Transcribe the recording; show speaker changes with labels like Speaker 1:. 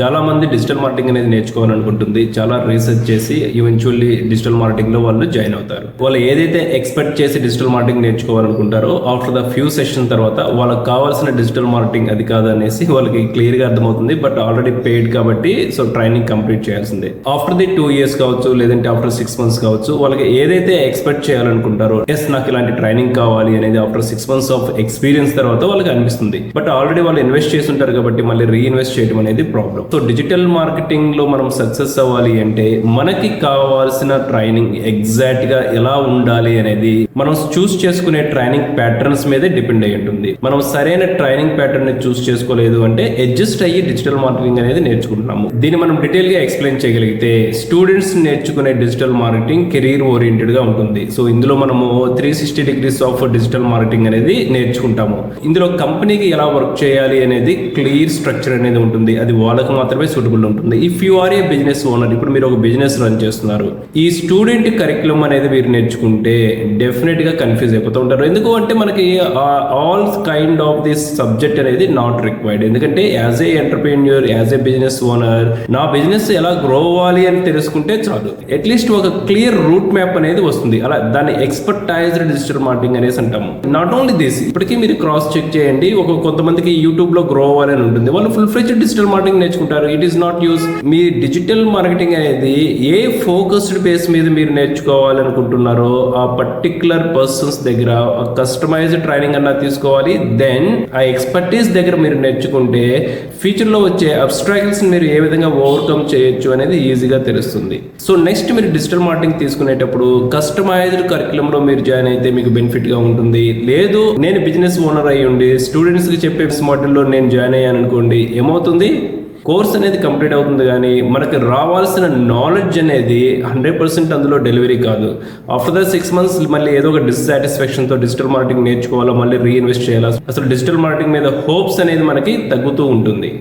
Speaker 1: చాలా మంది digital marketing అనేది నేర్చుకోవాలనుకుంటుంది. చాలా రీసెర్చ్ చేసి ఈవెన్చువల్లీ డిజిటల్ మార్కెటింగ్ లో వాళ్ళు జాయిన్ అవుతారు. వాళ్ళు ఏదైతే ఎక్స్పెక్ట్ చేసి డిజిటల్ మార్కెటింగ్ నేర్చుకోవాలనుకుంటారో ఆఫ్టర్ ద ఫ్యూ సెషన్ తర్వాత వాళ్ళకి కావాల్సిన డిజిటల్ మార్కెటింగ్ అది కాదు అనేసి వాళ్ళకి క్లియర్ గా అర్థమవుతుంది. బట్ ఆల్రెడీ పెయిడ్ కాబట్టి సో ట్రైనింగ్ కంప్లీట్ చేయాల్సిందే. ఆఫ్టర్ ది 2 years కావచ్చు, లేదంటే ఆఫ్టర్ 6 months కావచ్చు, వాళ్ళకి ఏదైతే ఎక్స్పెక్ట్ చేయాలనుకుంటారో ఎస్ నాకు ఇలాంటి ట్రైనింగ్ కావాలి అనేది ఆఫ్టర్ 6 months ఆఫ్ ఎక్స్పీరియన్స్ తర్వాత వాళ్ళకి అనిపిస్తుంది. బట్ ఆల్రెడీ వాళ్ళు ఇన్వెస్ట్ చేసి ఉంటారు కాబట్టి మళ్ళీ రీఇన్వెస్ట్ చేయడం అనేది ప్రాబ్లం. సో డిజిటల్ మార్కెటింగ్ లో మనం సక్సెస్ అవ్వాలి అంటే మనకి కావాల్సిన ట్రైనింగ్ ఎగ్జాక్ట్ గా ఎలా ఉండాలి అనేది మనం చూస్ చేసుకునే ట్రైనింగ్ ప్యాటర్న్స్ మీదే డిపెండ్ అయి ఉంటుంది. మనం సరైన ట్రైనింగ్ ప్యాటర్న్ ని చూస్ చేసుకోలేదు అంటే అడ్జస్ట్ అయ్యి డిజిటల్ మార్కెటింగ్ అనేది నేర్చుకుంటున్నాము. దీన్ని మనం డీటెయిల్ గా ఎక్స్ప్లెయిన్ చేయగలిగితే స్టూడెంట్స్ నేర్చుకునే డిజిటల్ మార్కెటింగ్ కెరీర్ ఓరియంటెడ్ గా ఉంటుంది. సో ఇందులో మనము 360 degrees ఆఫ్ డిజిటల్ మార్కెటింగ్ అనేది నేర్చుకుంటాము. ఇందులో కంపెనీకి ఎలా వర్క్ చేయాలి అనేది క్లియర్ స్ట్రక్చర్ అనేది ఉంటుంది. అది వాళ్ళకు మాత్రమే సూటబుల్ ఉంటుంది. If you are a business owner, ఇప్పుడు మీరు ఒక బిజినెస్ రన్ చేస్తున్నారు, ఈ స్టూడెంట్ కరిక్యులం అనేది మీరు నేర్చుకుంటే డెఫినెట్ గా కన్ఫ్యూజ్ అయిపోతూ ఉంటారు. ఎందుకు అంటే మనకి all kind of this subject అనేది నాట్ రిక్వైర్డ్. ఎందుకంటే as a entrepreneur, as a business owner నా బిజినెస్ ఎలా గ్రో అవ్వాలి అని తెలుసుకుంటే చాలు. అట్లీస్ట్ ఒక క్లియర్ రూట్ మ్యాప్ అనేది వస్తుంది. అలా దాన్ని ఎక్స్పర్టైజ్డ్ డిజిటల్ మార్కెటింగ్ అనేసి అంటాము. నాట్ ఓన్లీ దిస్, ఇప్పటికీ మీరు క్రాస్ చెక్ చేయండి. కొంతమందికి యూట్యూబ్ లో గ్రో అవ్వాలి అని ఉంటుంది, వాళ్ళు ఫుల్ ఫ్లెడ్జ్డ్ డిజిటల్ మార్కెటింగ్ నేర్చుకుంటారు. It is not use. Me digital marketing అనేది ఏ ఫోకస్డ్ బేస్ మీద మీరు నేర్చుకోవాలనుకుంటున్నారో ఆ పర్టికులర్ పర్సన్స్ దగ్గర కస్టమైజ్డ్ ట్రైనింగ్ అన్నా తీసుకోవాలి. దెన్ ఆ ఎక్స్పర్టీస్ దగ్గర మీరు నేర్చుకుంటే ఫ్యూచర్ లో వచ్చే అబ్స్ట్రాక్షన్స్ మీరు ఏ విధంగా ఓవర్కమ్ చేయొచ్చు అనేది ఈజీగా తెలుస్తుంది. సో నెక్స్ట్ మీరు డిజిటల్ మార్కెటింగ్ తీసుకునేటప్పుడు కస్టమైజ్డ్ కరికులం లో మీరు జాయిన్ అయితే మీకు బెనిఫిట్ గా ఉంటుంది. లేదు నేను బిజినెస్ ఓనర్ అయ్యి ఉండి స్టూడెంట్స్ కి చెప్పే మోడల్ లో నేను జాయిన్ అయ్యాను అనుకోండి, ఏమవుతుంది, కోర్స్ అనేది కంప్లీట్ అవుతుంది కానీ మనకి రావాల్సిన నాలెడ్జ్ అనేది 100% అందులో డెలివరీ కాదు. ఆఫ్టర్ ద 6 months మళ్ళీ ఏదో ఒక డిస్సాటిస్ఫాక్షన్ తో డిజిటల్ మార్కెటింగ్ నేర్చుకోవాలా, మళ్ళీ రీఇన్వెస్ట్ చేయాలా, అసలు డిజిటల్ మార్కెటింగ్ మీద హోప్స్ అనేది మనకి తగ్గుతూ ఉంటుంది.